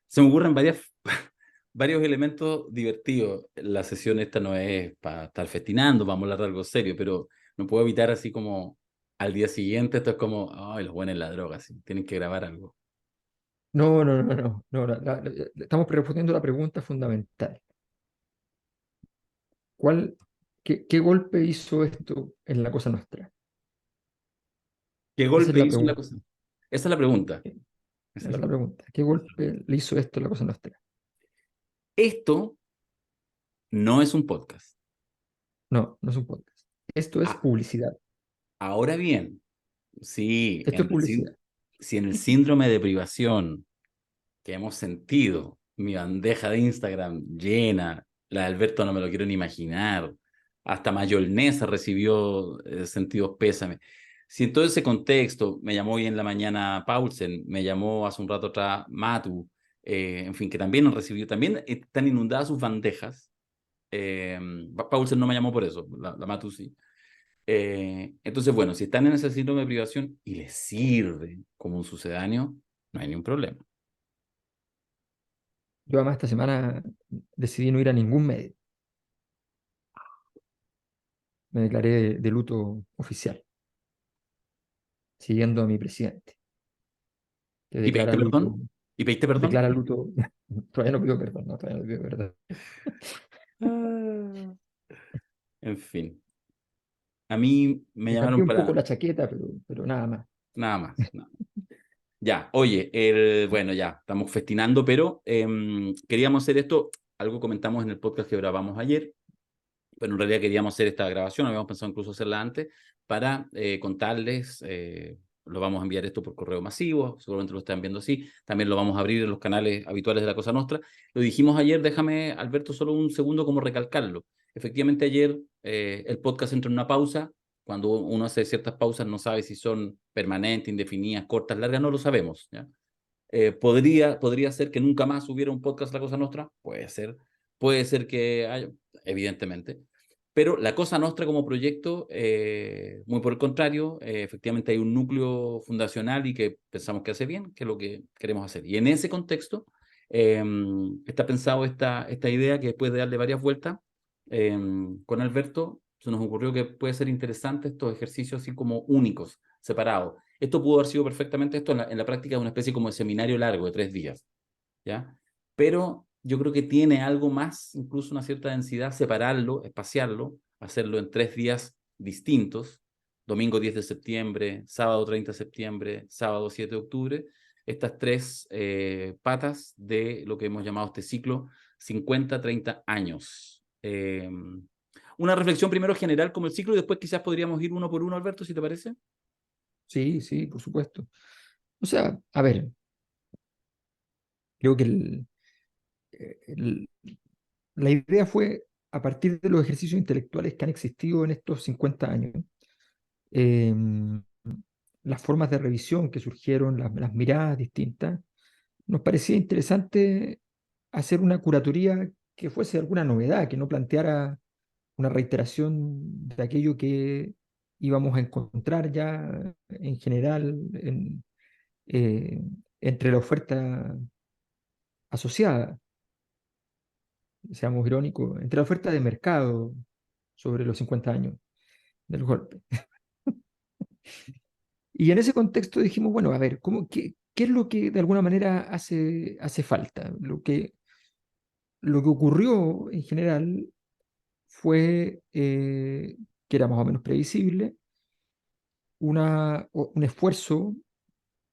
Se me ocurren varios elementos divertidos. La sesión esta no es para estar festinando, vamos a hablar de algo serio, pero no puedo evitar así como al día siguiente, esto es como, ay, los buenos en la droga, sí, tienen que grabar algo. No, no, no, no, no, estamos respondiendo la pregunta fundamental. ¿Qué golpe hizo esto en la Cosa Nostra? ¿Qué Esa es golpe la hizo la pregunta. cosa? Esa es la pregunta. Esa Esa es es la la pregunta. pregunta. ¿Qué golpe le hizo esto a la Cosa Nostra? Esto no es un podcast. No, no es un podcast. Esto es Ah, publicidad. ahora bien, sí, Esto es publicidad. si en el síndrome de privación que hemos sentido, mi bandeja de Instagram llena, la de Alberto no me lo quiero ni imaginar, hasta Mayolnesa recibió sentidos pésame. Si en todo ese contexto me llamó hoy en la mañana Paulsen, me llamó hace un rato atrás Matu, en fin, que también han recibido, también están inundadas sus bandejas. Eh, Paulsen no me llamó por eso, la Matu sí. Entonces, bueno, si están en ese síndrome de privación y les sirve como un sucedáneo, no hay ningún problema. Yo además esta semana decidí no ir a ningún medio. Me declaré de luto oficial, siguiendo a mi presidente, que ¿Y declara pediste luto, perdón? ¿Y pediste perdón? declara luto. Todavía no pido perdón, no, todavía no pido perdón. Ah, en fin, a mí me Me llamaron cambié un poco para la chaqueta, pero nada más. nada más. Ya, oye, bueno, ya, estamos festinando, pero queríamos hacer esto, algo comentamos en el podcast que grabamos ayer, pero en realidad queríamos hacer esta grabación, habíamos pensado incluso hacerla antes, para contarles, lo vamos a enviar esto por correo masivo, seguramente lo están viendo así, también lo vamos a abrir en los canales habituales de La Cosa Nostra. Lo dijimos ayer, déjame, Alberto, solo un segundo como recalcarlo. Efectivamente, ayer el podcast entró en una pausa. Cuando uno hace ciertas pausas no sabe si son permanentes, indefinidas, cortas, largas, no lo sabemos, ¿ya? Podría ser que nunca más hubiera un podcast La Cosa Nostra, puede ser que haya, evidentemente, pero La Cosa Nostra como proyecto, muy por el contrario, efectivamente hay un núcleo fundacional y que pensamos que hace bien, que es lo que queremos hacer. Y en ese contexto eh, está pensado esta idea que después de darle varias vueltas eh, con Alberto, se nos ocurrió que puede ser interesante estos ejercicios así como únicos, separados. Esto pudo haber sido perfectamente, esto en la práctica es una especie como de seminario largo de 3 días, ¿ya? Pero yo creo que tiene algo más, incluso una cierta densidad, separarlo, espaciarlo, hacerlo en 3 días distintos, domingo 10 de septiembre, sábado 30 de septiembre, sábado 7 de octubre, estas tres patas de lo que hemos llamado este ciclo 50-30 años. Una reflexión primero general como el ciclo y después quizás podríamos ir uno por uno, Alberto, si te parece. Sí, sí, por supuesto. O sea, a ver, creo que el- la idea fue, a partir de los ejercicios intelectuales que han existido en estos 50 años, eh, las formas de revisión que surgieron, las miradas distintas, nos parecía interesante hacer una curatoría que fuese alguna novedad, que no planteara una reiteración de aquello que íbamos a encontrar ya en general eh, entre la oferta asociada, seamos irónicos, entre la oferta de mercado sobre los 50 años del golpe. Y en ese contexto dijimos, bueno, a ver, ¿qué es lo que de alguna manera hace falta? Lo que ocurrió en general fue que era más o menos previsible, un esfuerzo,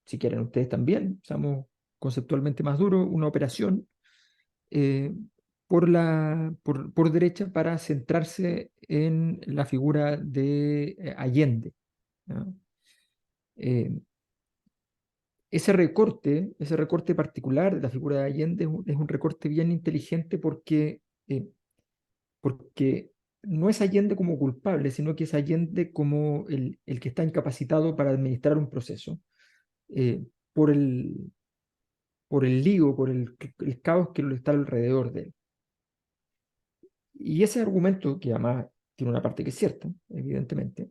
si quieren ustedes también, seamos conceptualmente más duros, una operación eh, por derecha para centrarse en la figura de Allende. ¿No? Eh, ese recorte particular de la figura de Allende es un recorte bien inteligente porque no es Allende como culpable, sino que es Allende como el que está incapacitado para administrar un proceso eh, por por el lío, el caos que está alrededor de él. Y ese argumento, que además tiene una parte que es cierta, evidentemente,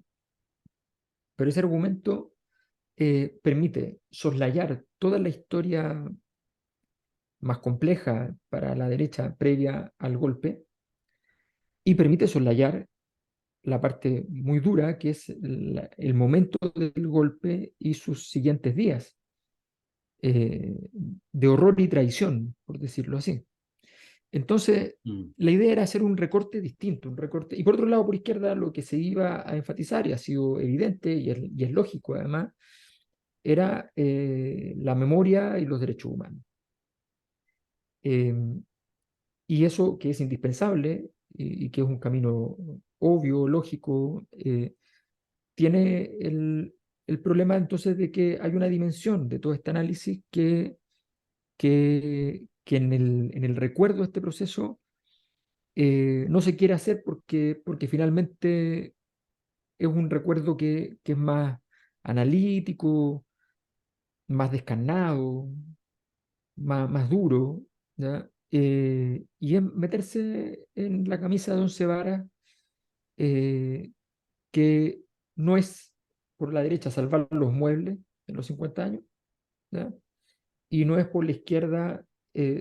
pero ese argumento permite soslayar toda la historia más compleja para la derecha previa al golpe y permite soslayar la parte muy dura, que es el momento del golpe y sus siguientes días, eh, de horror y traición, por decirlo así. Entonces, mm, la idea era hacer un recorte distinto, un recorte. Y por otro lado, por izquierda, lo que se iba a enfatizar, y ha sido evidente y es lógico además, era la memoria y los derechos humanos. Eh, y eso que es indispensable y que es un camino obvio, lógico, tiene el problema entonces de que hay una dimensión de todo este análisis que en el recuerdo de este proceso no se quiere hacer porque finalmente es un recuerdo que es más analítico, más descarnado, más duro, ¿ya? Y es meterse en la camisa de once varas, eh, que no es por la derecha salvar los muebles en los 50 años, ¿ya? Y no es por la izquierda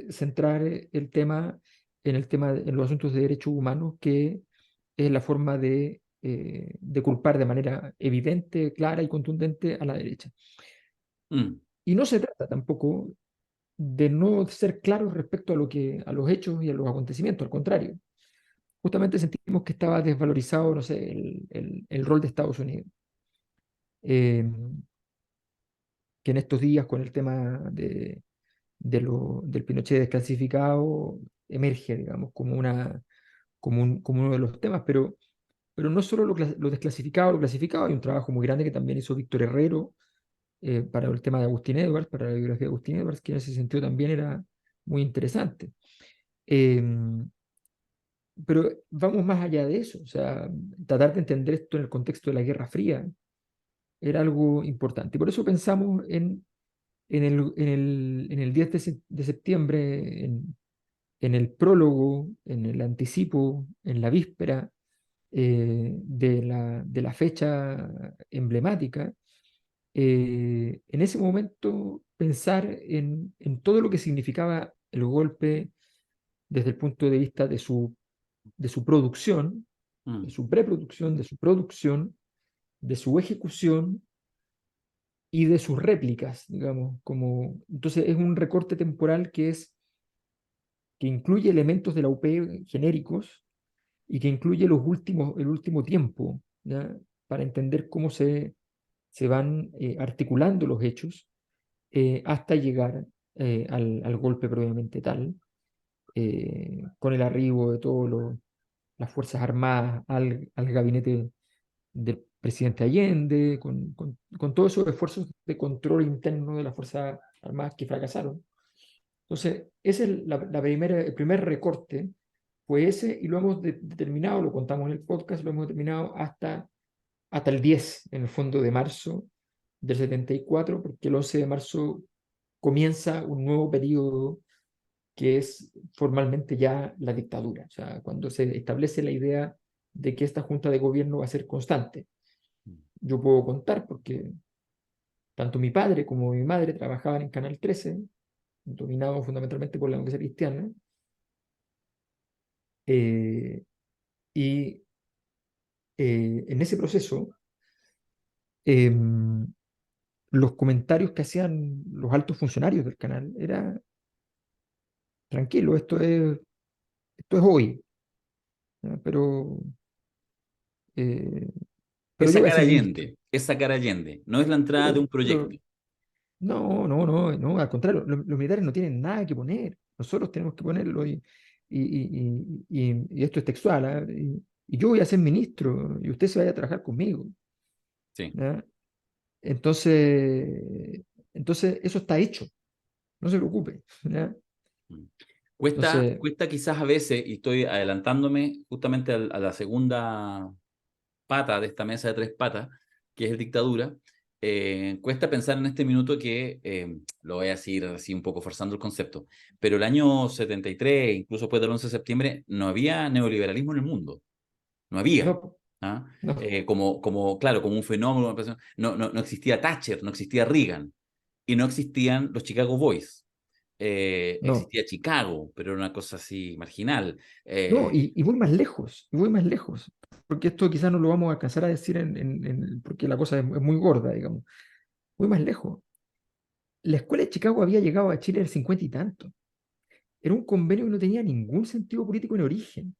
centrar en los asuntos de derechos humanos, que es la forma de culpar de manera evidente, clara y contundente a la derecha. mm, Y no se trata tampoco de no ser claros respecto a los hechos y a los acontecimientos, al contrario. Justamente sentimos que estaba desvalorizado, no sé, el rol de Estados Unidos, eh, que en estos días con el tema del Pinochet desclasificado emerge, digamos, como uno de los temas, pero no solo lo desclasificado, lo clasificado, hay un trabajo muy grande que también hizo Víctor Herrero para el tema de Agustín Edwards, para la biografía de Agustín Edwards, que en ese sentido también era muy interesante. Eh, pero vamos más allá de eso, o sea, tratar de entender esto en el contexto de la Guerra Fría era algo importante. Por eso pensamos en el 10 de septiembre, en el prólogo, en el anticipo, en la víspera de la fecha emblemática, en ese momento pensar en todo lo que significaba el golpe desde el punto de vista de su producción, de mm, su preproducción, de su producción, de su ejecución y de sus réplicas, digamos, entonces es un recorte temporal que incluye elementos de la UP genéricos y que incluye el último tiempo, ¿ya? Para entender cómo se van articulando los hechos hasta llegar al golpe propiamente tal, con el arribo de todas las Fuerzas Armadas al gabinete del presidente Allende, con todos esos esfuerzos de control interno de las Fuerzas Armadas que fracasaron. Entonces, ese es el primer recorte, fue ese, y lo hemos determinado, lo contamos en el podcast, lo hemos determinado hasta el 10, en el fondo, de marzo del 74, porque el 11 de marzo comienza un nuevo periodo que es formalmente ya la dictadura, o sea, cuando se establece la idea de que esta junta de gobierno va a ser constante. Yo puedo contar porque tanto mi padre como mi madre trabajaban en Canal 13, dominado fundamentalmente por la democracia cristiana, eh, y en ese proceso, eh, los comentarios que hacían los altos funcionarios del canal era: tranquilo, esto es hoy, ¿ya? Eh, pero Es yo voy a sacar ser ministro. Allende, es sacar Allende, no es la entrada de un Pero proyecto. no, no, no, no, al contrario, los militares no tienen nada que poner, nosotros tenemos que ponerlo, y esto es textual, ¿ah? Y yo voy a ser ministro y usted se vaya a trabajar conmigo, Sí. ¿ya? Entonces, entonces eso está hecho, no se preocupe, ¿ya? Mm. Cuesta, Entonces, cuesta quizás a veces, y estoy adelantándome justamente a la segunda pata de esta mesa de tres patas, que es dictadura, cuesta pensar en este minuto que, lo voy a decir así un poco forzando el concepto, pero el año 73, incluso después del 11 de septiembre, no había neoliberalismo en el mundo, no había. no, ¿Ah? no, Claro, como un fenómeno, no existía Thatcher, no existía Reagan, y no existían los Chicago Boys. No, existía Chicago, pero era una cosa así marginal. no, y voy más lejos, y voy más lejos, porque esto quizás no lo vamos a alcanzar a decir porque la cosa es muy gorda, digamos. Voy más lejos. La escuela de Chicago había llegado a Chile en el 50 y tanto. Era un convenio que no tenía ningún sentido político en origen.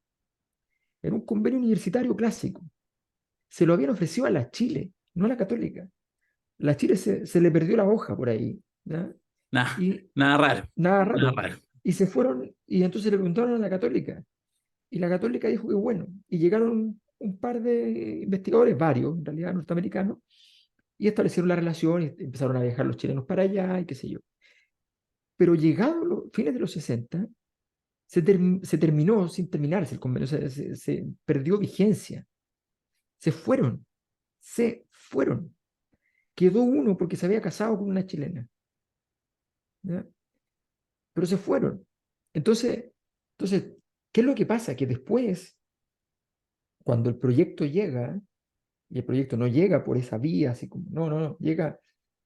Era un convenio universitario clásico. Se lo habían ofrecido a la Chile, no a la Católica. La Chile se le perdió la hoja por ahí, ¿ya? Nada, Y nada raro, nada nada raro. raro. Y se fueron, y entonces le preguntaron a la Católica. Y la Católica dijo que bueno. Y llegaron un par de investigadores, varios, en realidad norteamericanos, y establecieron la relación y empezaron a viajar los chilenos para allá y qué sé yo. Pero llegados los fines de los 60 se terminó sin terminarse el convenio, se perdió vigencia. Se fueron, se fueron. Quedó uno porque se había casado con una chilena, ¿ya? Pero se fueron. Entonces, entonces, ¿qué es lo que pasa? Que después, cuando el proyecto llega, y el proyecto no llega por esa vía, así como, no, no, no, llega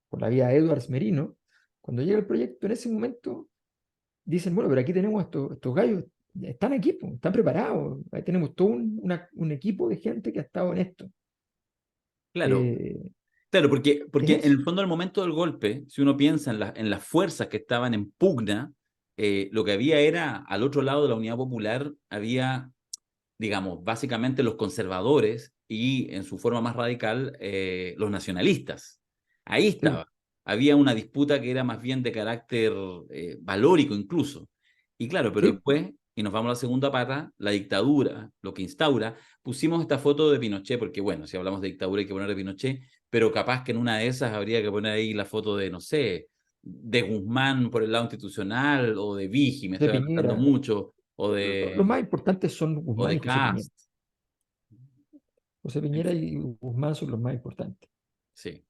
por la vía Edwards Merino, cuando llega el proyecto, en ese momento dicen, bueno, pero aquí tenemos estos gallos, están aquí, po, están preparados, ahí tenemos todo un equipo de gente que ha estado en esto. Claro, Eh, claro, porque en en eso, el fondo, al momento del golpe, si uno piensa en las fuerzas que estaban en pugna, lo que había era, al otro lado de la Unidad Popular, había, digamos, básicamente los conservadores y, en su forma más radical, los nacionalistas. Ahí sí, estaba. Había una disputa que era más bien de carácter valórico incluso. Y claro, pero sí, después, y nos vamos a la segunda pata, la dictadura, lo que instaura, pusimos esta foto de Pinochet, porque bueno, si hablamos de dictadura hay que poner a Pinochet, pero capaz que en una de esas habría que poner ahí la foto de, no sé, de Guzmán por el lado institucional, o de Vigi, me de estoy adelantando Piñera. mucho, Los más importantes son o Guzmán de y José Piñera. Cast. José Piñera y Guzmán son los más importantes. Sí.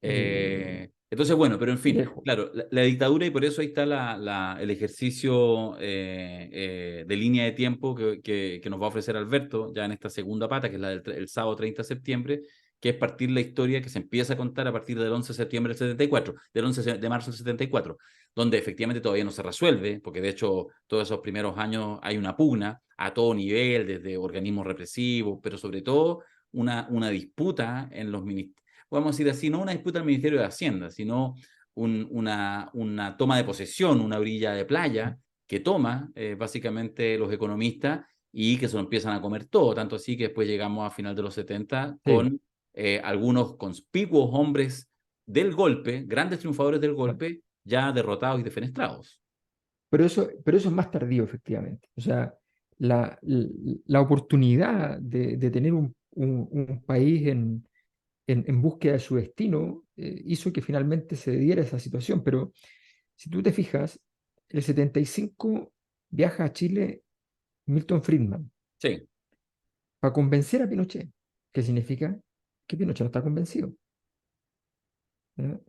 Eh, Entonces, bueno, pero en fin, Lejos. claro, la dictadura, y por eso ahí está el ejercicio de línea de tiempo que nos va a ofrecer Alberto ya en esta segunda pata, que es la del el sábado 30 de septiembre, que es partir la historia que se empieza a contar a partir del 11 de septiembre del 74, del 11 de marzo del 74, donde efectivamente todavía no se resuelve, porque de hecho todos esos primeros años hay una pugna a todo nivel, desde organismos represivos, pero sobre todo una disputa en los ministerios, podemos decir así, no una disputa al Ministerio de Hacienda, sino una toma de posesión, una orilla de playa que toma básicamente los economistas y que se lo empiezan a comer todo, tanto así que después llegamos a final de los 70 Sí, con algunos conspicuos hombres del golpe, grandes triunfadores del claro. golpe, ya derrotados y defenestrados. Pero eso es más tardío, efectivamente. O sea, la oportunidad de tener un país en búsqueda de su destino hizo que finalmente se diera esa situación. Pero si tú te fijas, el 75 viaja a Chile Milton Friedman Sí, para convencer a Pinochet. ¿Qué significa? Que Pinochet no está convencido. ¿Ya?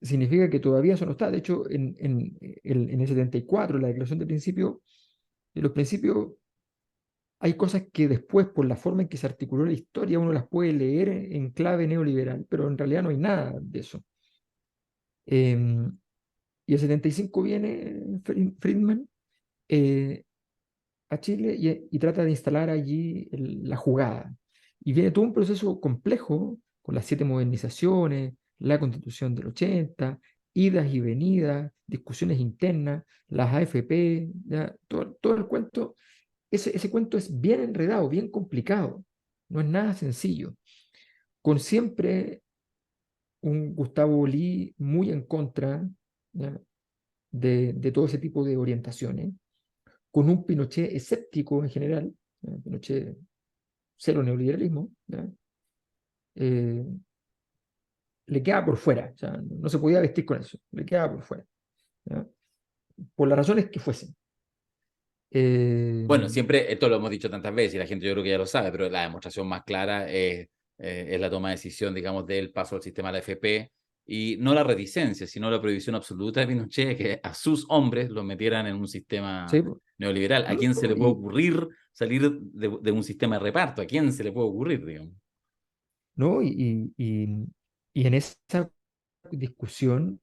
Significa que todavía eso no está. De hecho, en el 74, la declaración de principio, de los principios, hay cosas que después, por la forma en que se articuló la historia, uno las puede leer en clave neoliberal, pero en realidad no hay nada de eso. Y el 75 viene Friedman eh, a Chile y trata de instalar allí la jugada. Y viene todo un proceso complejo con las 7 modernizaciones, la Constitución del 80, idas y venidas, discusiones internas, las AFP, ya, todo el cuento. Ese cuento es bien enredado, bien complicado, no es nada sencillo, con siempre un Gustavo Bolí muy en contra, ¿ya?, de todo ese tipo de orientaciones, con un Pinochet escéptico en general, ¿ya? Pinochet cero neoliberalismo, ¿ya? Eh, le queda por fuera, o sea, no se podía vestir con eso, le queda por fuera, ¿ya?, por las razones que fuesen. Eh, bueno, siempre, esto lo hemos dicho tantas veces y la gente yo creo que ya lo sabe, pero la demostración más clara es la toma de decisión, digamos, del paso al sistema de la FP y no la reticencia, sino la prohibición absoluta de Pinochet que a sus hombres los metieran en un sistema sí, neoliberal. ¿A no, quién se no, le puede ocurrir salir de un sistema de reparto? ¿A quién se le puede ocurrir, digamos? no, y en esa discusión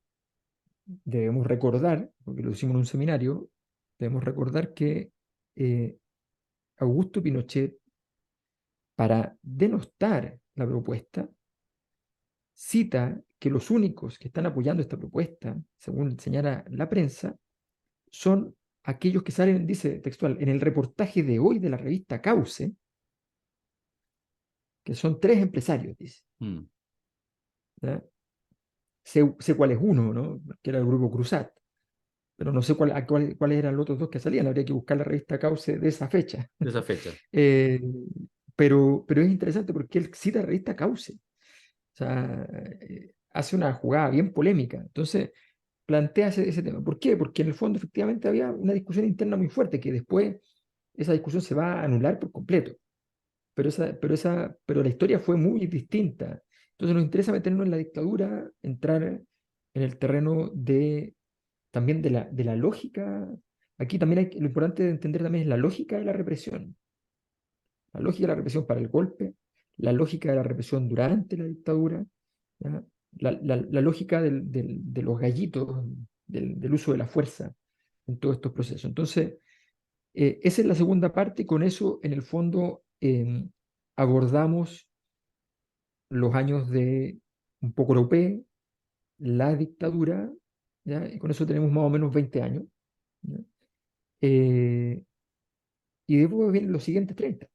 debemos recordar, porque lo hicimos en un seminario, debemos recordar que eh, Augusto Pinochet, para denostar la propuesta, cita que los únicos que están apoyando esta propuesta, según señala la prensa, son aquellos que salen, dice textual, en el reportaje de hoy de la revista Cauce, que son tres empresarios, dice. Mm. ¿Ya? Sé cuál es uno, ¿no? Que era el grupo Cruzat, pero no sé cuáles eran los otros dos que salían. Habría que buscar la revista Cauce de esa fecha. De esa fecha. Eh, pero es interesante porque él cita la revista Cauce. O sea, hace una jugada bien polémica. Entonces, plantea ese tema. ¿Por qué? Porque en el fondo efectivamente había una discusión interna muy fuerte que después esa discusión se va a anular por completo. Pero la historia fue muy distinta. Entonces nos interesa meternos en la dictadura, entrar en el terreno también de la lógica. Aquí también lo importante de entender también es la lógica de la represión. La lógica de la represión para el golpe, la lógica de la represión durante la dictadura, ¿ya? La lógica de los gallitos, del uso de la fuerza en todos estos procesos. Entonces, esa es la segunda parte. Con eso, en el fondo, abordamos los años de un poco la UP, la dictadura, ¿ya? Y con eso tenemos más o menos 20 años. ¿Ya? Eh, y después vienen los siguientes 30.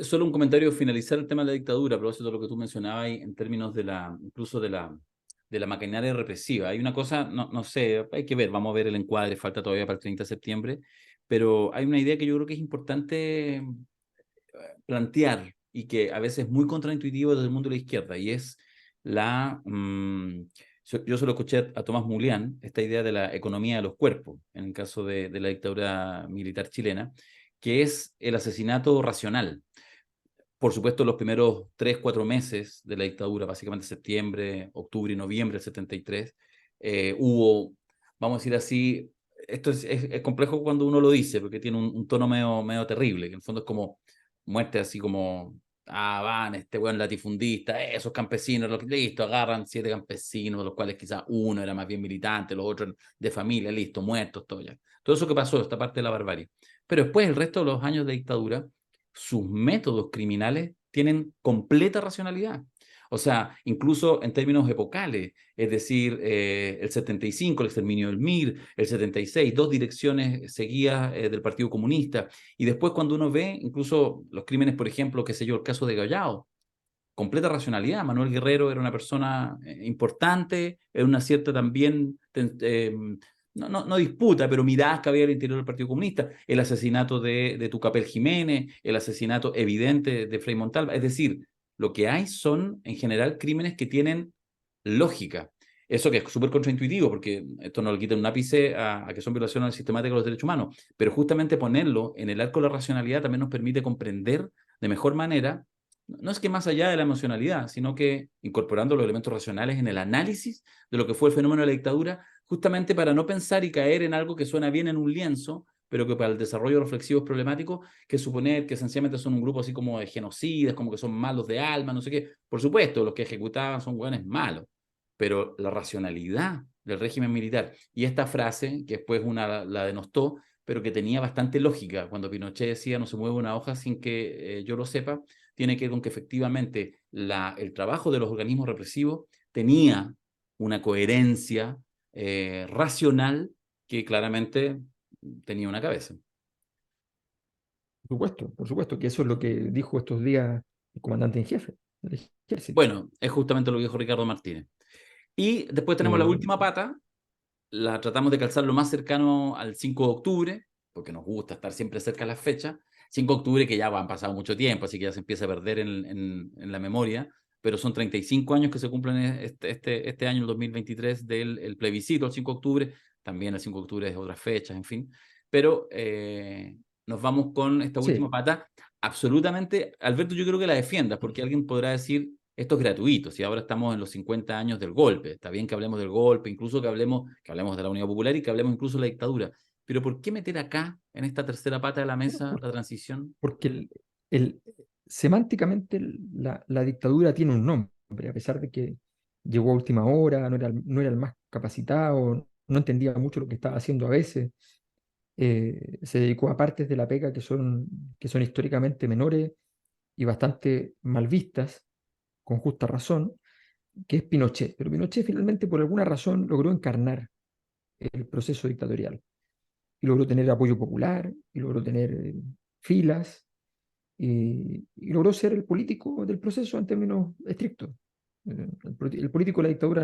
Solo un comentario, finalizar el tema de la dictadura, a propósito de lo que tú mencionabas ahí, en términos incluso de la maquinaria represiva. Hay una cosa, no sé, hay que ver, vamos a ver el encuadre, falta todavía para el 30 de septiembre, pero hay una idea que yo creo que es importante plantear y que a veces es muy contraintuitivo desde el mundo de la izquierda, y es yo se lo escuché a Tomás Mulián, esta idea de la economía de los cuerpos, en el caso de la dictadura militar chilena, que es el asesinato racional. Por supuesto, los primeros 3, 4 meses de la dictadura, básicamente septiembre, octubre y noviembre del 73, hubo, vamos a decir así, esto es complejo cuando uno lo dice, porque tiene un tono medio terrible, que en el fondo es como muerte así como, van, este buen latifundista, esos campesinos, listo, agarran 7 campesinos, de los cuales quizás uno era más bien militante, los otros de familia, listo, muertos, todo ya. Todo eso que pasó, esta parte de la barbarie. Pero después, el resto de los años de dictadura, sus métodos criminales tienen completa racionalidad. O sea, incluso en términos epocales, es decir, el 75, el exterminio del MIR, el 76, dos direcciones seguidas del Partido Comunista. Y después cuando uno ve incluso los crímenes, por ejemplo, qué sé yo, el caso de Gallao, completa racionalidad. Manuel Guerrero era una persona importante, era una cierta también, no disputa, pero miradas que había al interior del Partido Comunista. El asesinato de Tucapel Jiménez, el asesinato evidente de Frei Montalva. Es decir, lo que hay son en general crímenes que tienen lógica. Eso que es súper contraintuitivo, porque esto no le quita un ápice a que son violaciones sistemáticas de los derechos humanos, pero justamente ponerlo en el arco de la racionalidad también nos permite comprender de mejor manera, no es que más allá de la emocionalidad, sino que incorporando los elementos racionales en el análisis de lo que fue el fenómeno de la dictadura, justamente para no pensar y caer en algo que suena bien en un lienzo, pero que para el desarrollo reflexivo es problemático, que suponer que sencillamente son un grupo así como de genocidas, como que son malos de alma, no sé qué. Por supuesto, los que ejecutaban son hueones malos, pero la racionalidad del régimen militar y esta frase, que después una la denostó, pero que tenía bastante lógica, cuando Pinochet decía no se mueve una hoja sin que yo lo sepa, tiene que ver con que efectivamente el trabajo de los organismos represivos tenía una coherencia racional que claramente tenía una cabeza. Por supuesto que eso es lo que dijo estos días el comandante en jefe del ejército. Bueno, es justamente lo que dijo Ricardo Martínez. Y después tenemos la Eh, última pata, la tratamos de calzar lo más cercano al 5 de octubre, porque nos gusta estar siempre cerca de las fechas. 5 de octubre que ya han pasado mucho tiempo, así que ya se empieza a perder en la memoria, pero son 35 años que se cumplen este año, el 2023, del el plebiscito, el 5 de octubre, también el 5 de octubre es otras fechas, en fin, pero nos vamos con esta última sí, pata. Absolutamente, Alberto, yo creo que la defiendas, porque alguien podrá decir, esto es gratuito, si ahora estamos en los 50 años del golpe, está bien que hablemos del golpe, incluso que hablemos de la Unidad Popular y que hablemos incluso de la dictadura, pero ¿por qué meter acá, en esta tercera pata de la mesa, por- la transición? porque semánticamente la dictadura tiene un nombre, a pesar de que llegó a última hora, no era el más capacitado, no entendía mucho lo que estaba haciendo a veces, se dedicó a partes de la pega que son históricamente menores y bastante mal vistas, con justa razón, que es Pinochet. Pero Pinochet finalmente por alguna razón logró encarnar el proceso dictatorial y logró tener apoyo popular y logró tener filas y logró ser el político del proceso en términos estrictos. El político de la dictadura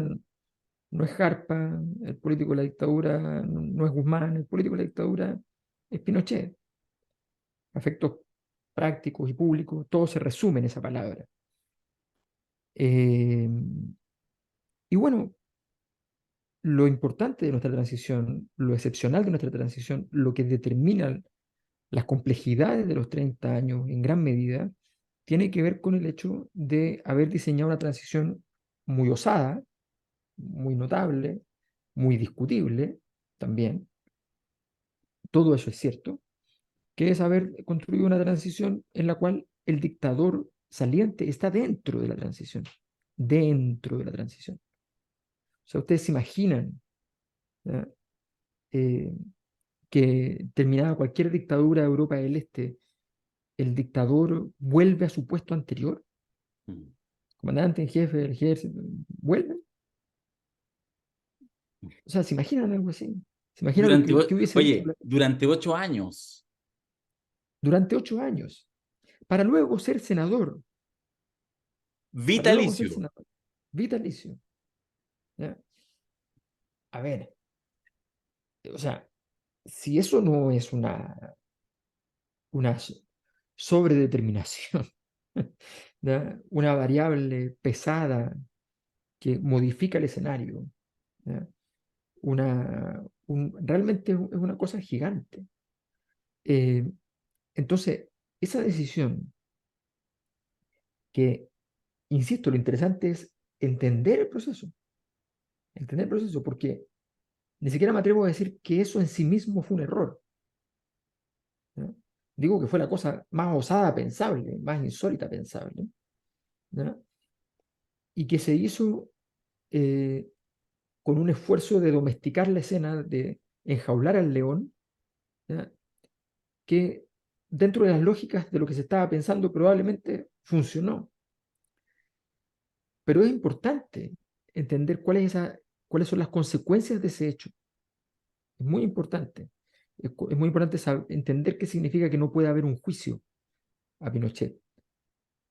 no es Jarpa, el político de la dictadura no es Guzmán, el político de la dictadura es Pinochet. A efectos prácticos y públicos, todo se resume en esa palabra. Eh, y bueno, lo importante de nuestra transición, lo excepcional de nuestra transición, lo que determina las complejidades de los 30 años en gran medida, tiene que ver con el hecho de haber diseñado una transición muy osada, muy notable, muy discutible también. Todo eso es cierto, que es haber construido una transición en la cual el dictador saliente está dentro de la transición, dentro de la transición. O sea, ustedes se imaginan, ¿ya? Eh, que terminada cualquier dictadura de Europa del Este, el dictador vuelve a su puesto anterior, Mm. comandante en jefe del ejército, vuelve. O sea, ¿se imaginan algo así? ¿Se imaginan Durante, qué hubiese dicho oye, durante 8 años, durante 8 años? Para luego ser senador, para luego ser vitalicio. senador, vitalicio. ¿Ya? A ver, o sea, si eso no es una sobredeterminación, ¿ya? Una variable pesada que modifica el escenario, ¿ya? Realmente es una cosa gigante. Eh, entonces, esa decisión que, insisto, lo interesante es entender el proceso, porque ni siquiera me atrevo a decir que eso en sí mismo fue un error, ¿no? Digo que fue la cosa más osada pensable, más insólita pensable, ¿no? Y que se hizo eh, con un esfuerzo de domesticar la escena, de enjaular al león, ¿ya? Que dentro de las lógicas de lo que se estaba pensando probablemente funcionó. Pero es importante entender cuáles son las consecuencias de ese hecho. Es muy importante. Es muy importante entender qué significa que no puede haber un juicio a Pinochet.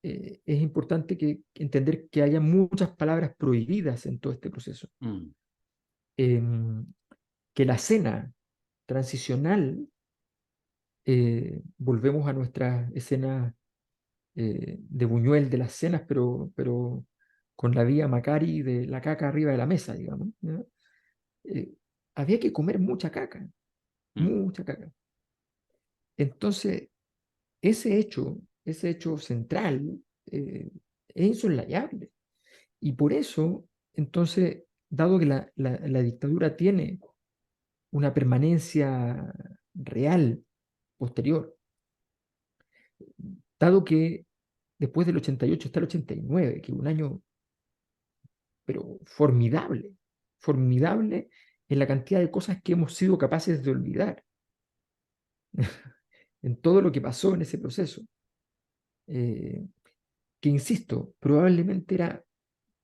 Es importante entender que haya muchas palabras prohibidas en todo este proceso. Mm, Em, que la escena transicional, volvemos a nuestra escena de Buñuel de las cenas, pero con la vía Macari de la caca arriba de la mesa, digamos, ¿ya? Eh, había que comer mm, mucha caca. Entonces, ese hecho central, es insoslayable. Y por eso, entonces, dado que la dictadura tiene una permanencia real posterior, dado que después del 88 está el 89, que es un año, pero formidable, formidable en la cantidad de cosas que hemos sido capaces de olvidar, en todo lo que pasó en ese proceso, eh, que insisto, probablemente era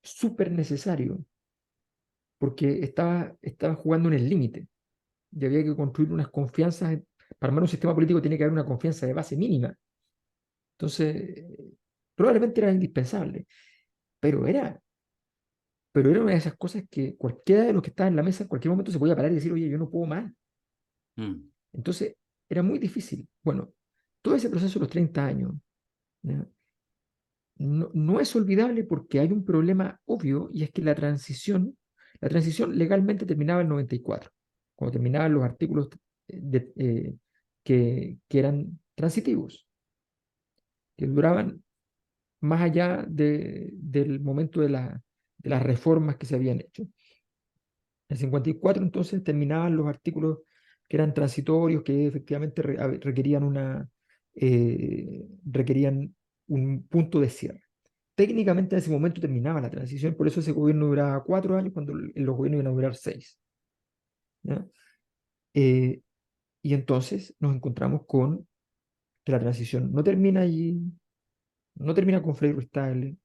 súper necesario, porque estaba jugando en el límite y había que construir unas confianzas. Para armar un sistema político tiene que haber una confianza de base mínima. Entonces, probablemente era indispensable, pero era, pero era una de esas cosas que cualquiera de los que estaba en la mesa en cualquier momento se podía parar y decir, oye, yo no puedo más. mm, Entonces, era muy difícil. Bueno, todo ese proceso de los 30 años, ¿ya? No es olvidable porque hay un problema obvio y es que la transición legalmente terminaba en el 94, cuando terminaban los artículos que eran transitivos, que duraban más allá del momento de las reformas que se habían hecho. En el 54 entonces terminaban los artículos que eran transitorios, que efectivamente requerían un punto de cierre. técnicamente en ese momento terminaba la transición, por eso ese gobierno duraba 4 años cuando los gobiernos iban a durar 6. ¿Ya? Eh, y entonces nos encontramos con que la transición no termina allí, no termina con Frei Ruiz-Tagle,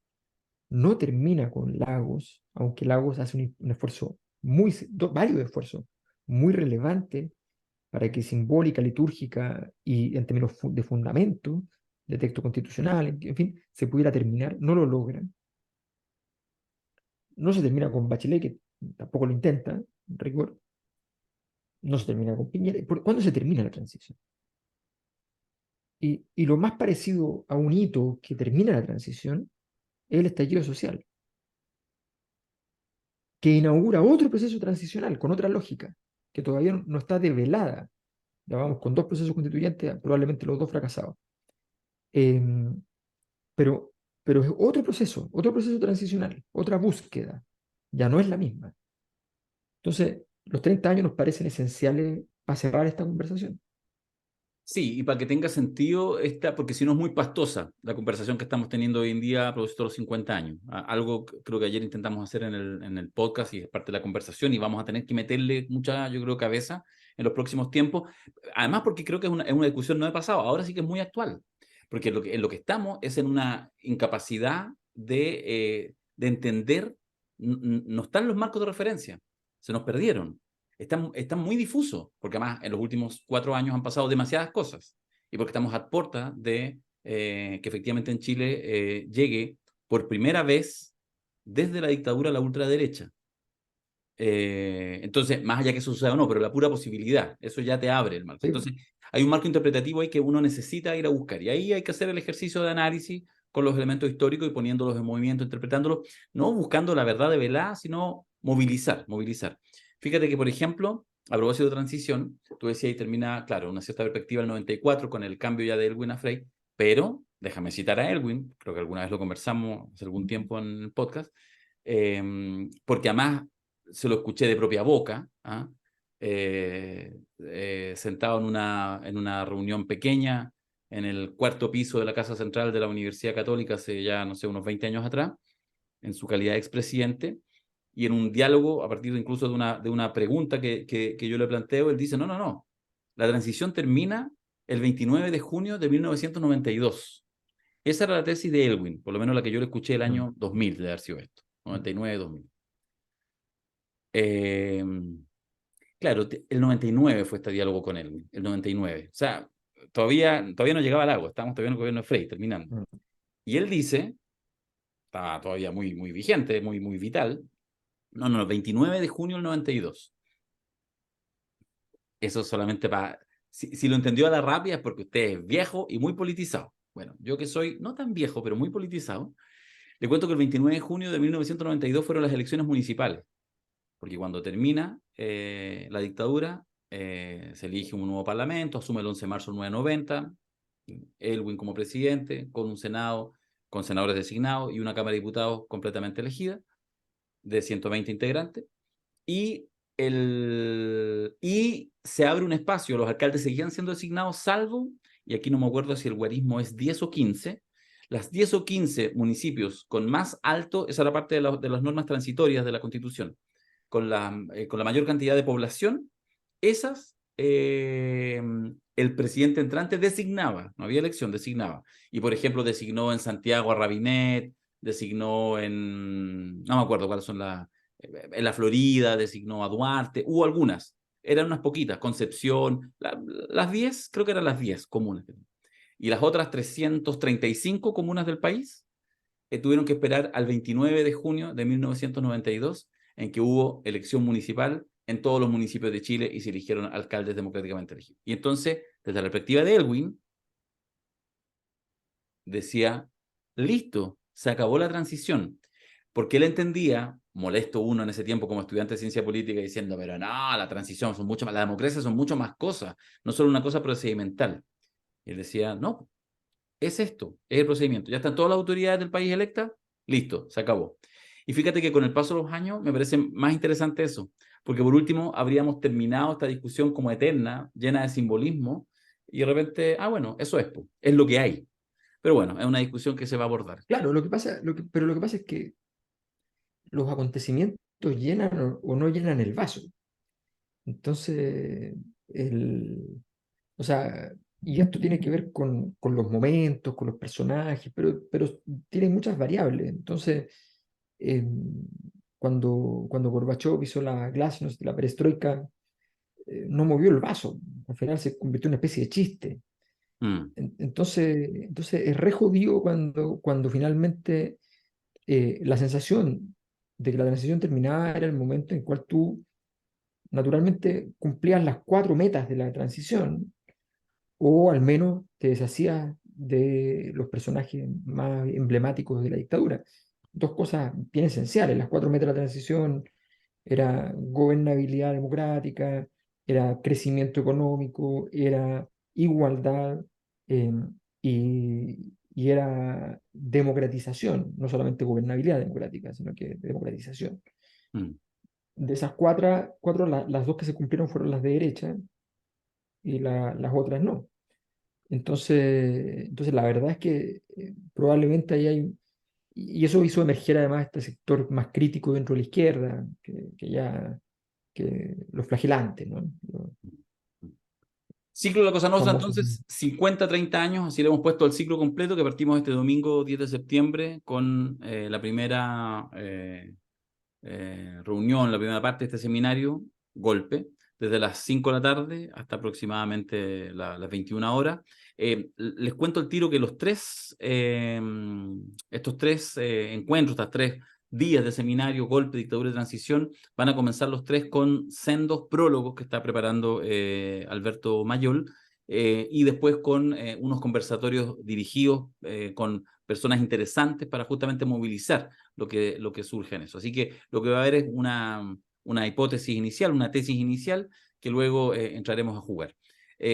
no termina con Lagos, aunque Lagos hace un esfuerzo varios esfuerzos muy relevantes para que simbólica, litúrgica y en términos de fundamento, de texto constitucional, en fin, se pudiera terminar, no lo logran. No se termina con Bachelet, que tampoco lo intenta, en rigor. No se termina con Piñera. ¿Cuándo se termina la transición? Y lo más parecido a un hito que termina la transición es el estallido social, que inaugura otro proceso transicional con otra lógica, que todavía no está develada. Ya vamos con 2 procesos constituyentes, probablemente los dos fracasados. Em, pero, pero es otro proceso transicional, otra búsqueda. Ya no es la misma. Entonces, los 30 años nos parecen esenciales para cerrar esta conversación. Sí, y para que tenga sentido, porque si no es muy pastosa la conversación que estamos teniendo hoy en día a propósito de los 50 años. Algo que creo que ayer intentamos hacer en el podcast y es parte de la conversación y vamos a tener que meterle mucha, yo creo, cabeza en los próximos tiempos. Además, porque creo que es una discusión no de pasado, ahora sí que es muy actual. Porque en lo que estamos es en una incapacidad de entender, no están los marcos de referencia, se nos perdieron. Están muy difusos, porque además en los últimos 4 años han pasado demasiadas cosas y porque estamos a puerta de que efectivamente en Chile llegue por primera vez desde la dictadura a la ultraderecha. Entonces, más allá que eso suceda o no, pero la pura posibilidad, eso ya te abre el marco. Sí, Entonces, hay un marco interpretativo ahí que uno necesita ir a buscar y ahí hay que hacer el ejercicio de análisis con los elementos históricos y poniéndolos en movimiento, interpretándolos, no buscando la verdad de velada, sino movilizar, movilizar. Fíjate que, por ejemplo, a propósito de transición, tú decías y termina, claro, una cierta perspectiva del 94 con el cambio ya de Elwin a Frey, pero déjame citar a Elwin, creo que alguna vez lo conversamos hace algún tiempo en el podcast, porque además se lo escuché de propia boca, ¿ah? Sentado en una reunión pequeña en el cuarto piso de la Casa Central de la Universidad Católica hace ya, no sé, unos 20 años atrás, en su calidad de expresidente, y en un diálogo, a partir incluso de una pregunta que yo le planteo, él dice, no, no, no, la transición termina el 29 de junio de 1992. Esa era la tesis de Elwin, por lo menos la que yo le escuché el mm, año 2000 de haber sido esto, mm, 99-2000. Claro, el 99 fue este diálogo con él, el 99. O sea, todavía no llegaba al agua, estábamos todavía en el gobierno de Frey, terminando. mm. Y él dice, está todavía muy, muy vigente, muy, muy vital, no, no, 29 de junio del 92. Eso solamente para... Si lo entendió a la rápida es porque usted es viejo y muy politizado. Bueno, yo que soy no tan viejo, pero muy politizado, le cuento que el 29 de junio de 1992 fueron las elecciones municipales. Porque cuando termina la dictadura, se elige un nuevo parlamento, asume el 11 de marzo del 1990, Elwin como presidente, con un Senado, con senadores designados y una Cámara de Diputados completamente elegida, de 120 integrantes, y se abre un espacio, los alcaldes seguían siendo designados, salvo, y aquí no me acuerdo si el guarismo es 10 o 15, las 10 o 15 municipios con más alto, esa era parte de las normas transitorias de la Constitución, con la mayor cantidad de población, esas el presidente entrante designaba, no había elección, designaba. Y por ejemplo, designó en Santiago a Rabinet, designó no me acuerdo cuáles son en la Florida, designó a Duarte, hubo algunas, eran unas poquitas, Concepción, las 10, creo que eran las 10 comunas. Y las otras 335 comunas del país tuvieron que esperar al 29 de junio de 1992, en que hubo elección municipal en todos los municipios de Chile y se eligieron alcaldes democráticamente elegidos. Y entonces, desde la perspectiva de Elwin, decía, listo, se acabó la transición. Porque él entendía, molesto uno en ese tiempo como estudiante de ciencia política, diciendo, pero no, la transición son mucho más, la democracia son mucho más cosas, no solo una cosa procedimental. Y él decía, no, es esto, es el procedimiento. Ya están todas las autoridades del país electas, listo, se acabó. Y fíjate que con el paso de los años me parece más interesante eso, porque por último habríamos terminado esta discusión como eterna, llena de simbolismo, y de repente, bueno, eso es lo que hay. Pero bueno, es una discusión que se va a abordar. Claro, pero lo que pasa es que los acontecimientos llenan o no llenan el vaso. Entonces, o sea, y esto tiene que ver con los momentos, con los personajes, pero tiene muchas variables. Entonces, eh, cuando Gorbachev hizo la glasnost, la perestroika, no movió el vaso. Al final se convirtió en una especie de chiste. Mm, Entonces es re jodido cuando finalmente la sensación de que la transición terminaba era el momento en el cual tú naturalmente cumplías las cuatro metas de la transición, o al menos te deshacías de los personajes más emblemáticos de la dictadura. Dos cosas bien esenciales: las cuatro metas de la transición era gobernabilidad democrática, era crecimiento económico, era igualdad, eh, y era democratización, no solamente gobernabilidad democrática, sino que democratización. mm. De esas cuatro las dos que se cumplieron fueron las de derecha y las otras no. Entonces la verdad es que probablemente ahí hay, y eso hizo emerger además este sector más crítico dentro de la izquierda, que los flagelantes, ¿no? Los Ciclo de la Cosa Nostra, famosos. entonces, 50, 30 años, así le hemos puesto el ciclo completo que partimos este domingo 10 de septiembre con la primera reunión, la primera parte de este seminario, Golpe, desde las 5 de la tarde hasta aproximadamente las 21 horas. Les cuento el tiro que estos tres encuentros, estas 3 días de seminario, Golpe, Dictadura y Transición, van a comenzar los tres con sendos prólogos que está preparando Alberto Mayol, y después con unos conversatorios dirigidos con personas interesantes para justamente movilizar lo que surge en eso. Así que lo que va a haber es una hipótesis inicial, una tesis inicial, que luego entraremos a jugar.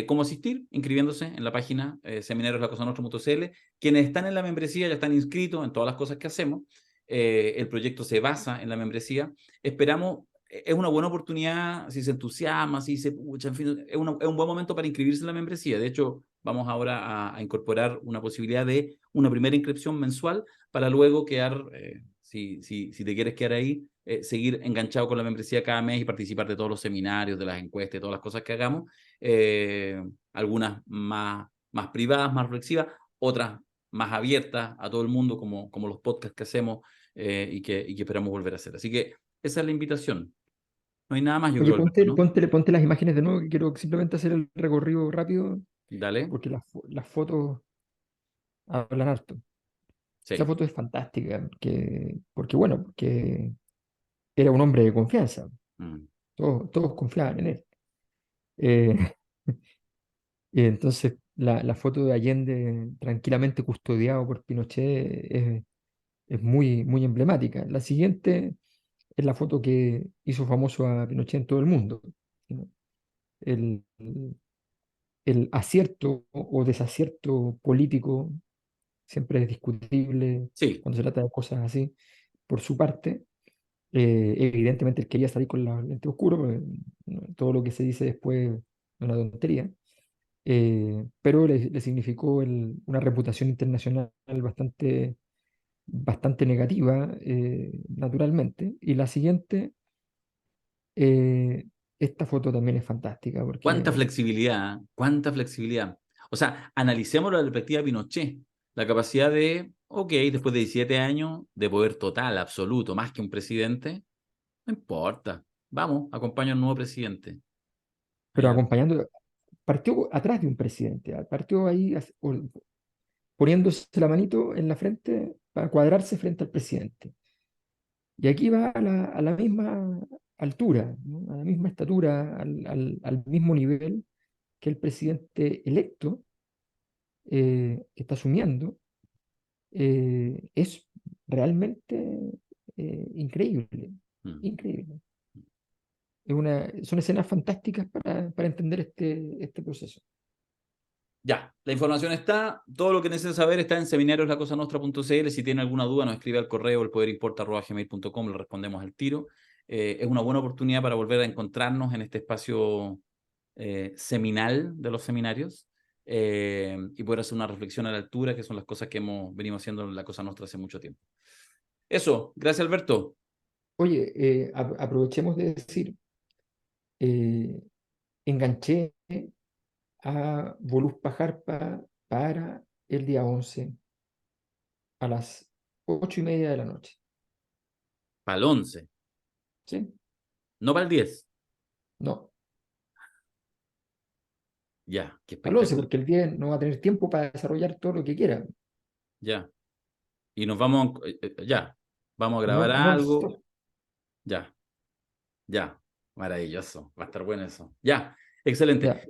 ¿Cómo asistir? Inscribiéndose en la página seminarioslacosanostra.cl. Quienes están en la membresía ya están inscritos en todas las cosas que hacemos. El proyecto se basa en la membresía. Esperamos, es una buena oportunidad, si se entusiasma, si se pucha, en fin, es un buen momento para inscribirse en la membresía. De hecho, vamos ahora a incorporar una posibilidad de una primera inscripción mensual para luego quedar, si te quieres quedar ahí, seguir enganchado con la membresía cada mes y participar de todos los seminarios, de las encuestas, de todas las cosas que hagamos, algunas más privadas, más reflexivas, otras más abiertas a todo el mundo, como los podcasts que hacemos y que esperamos volver a hacer. Así que esa es la invitación. No hay nada más, yo Oye, creo, Alberto, ¿no? ponte las imágenes de nuevo, que quiero simplemente hacer el recorrido rápido, Dale. porque las fotos hablan harto. Esa Sí. foto es fantástica, porque era un hombre de confianza, Mm. todos confiaban en él. Eh, y entonces la foto de Allende tranquilamente custodiado por Pinochet es muy, muy emblemática. La siguiente es la foto que hizo famoso a Pinochet en todo el mundo, ¿no? El, el acierto o desacierto político siempre es discutible Sí. cuando se trata de cosas así. Por su parte, evidentemente él quería salir con la lente oscura, porque no, todo lo que se dice después es una tontería, pero le significó una reputación internacional bastante negativa, naturalmente. Y la siguiente, esta foto también es fantástica, Cuánta porque, flexibilidad, ¿eh? Cuánta flexibilidad. O sea, analicemos la perspectiva de Pinochet, la capacidad de, ok, después de 17 años, de poder total, absoluto, más que un presidente, no importa, vamos, acompaño al nuevo presidente. pero Allá. acompañando, partió atrás de un presidente, partió ahí poniéndose la manito en la frente para cuadrarse frente al presidente. Y aquí va a la misma altura, ¿no? A la misma estatura, al mismo nivel que el presidente electo, que está asumiendo. Es realmente increíble, Mm. increíble. Son escenas fantásticas para entender este proceso. Ya, la información está, todo lo que necesitas saber está en seminarioslacosanostra.cl. Si tiene alguna duda, nos escribe al correo elpoderimporta@gmail.com, le respondemos al tiro. Es una buena oportunidad para volver a encontrarnos en este espacio seminal de los seminarios. y poder hacer una reflexión a la altura, que son las cosas que hemos venido haciendo en La Cosa Nostra hace mucho tiempo. Eso, gracias Alberto. Oye, aprovechemos de decir, eh, enganché a Voluspa Jarpa para el día 11 a las 8:30 de la noche. Para el 11, ¿Sí? no para el 10. No, Ya, qué al 11 espectacular. porque el 10 no va a tener tiempo para desarrollar todo lo que quiera. Ya. Y nos vamos, ya, vamos a grabar algo. Non-stop. Ya, ya. Maravilloso. Va a estar bueno eso. Ya, excelente. Ya,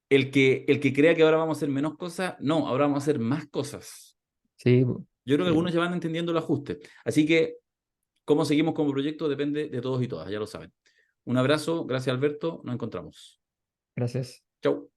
El que crea que ahora vamos a hacer menos cosas, no, ahora vamos a hacer más cosas. sí, Yo creo que sí. algunos ya van entendiendo el ajuste. Así que cómo seguimos como proyecto depende de todos y todas, ya lo saben. Un abrazo, gracias Alberto, nos encontramos. Gracias. Chau.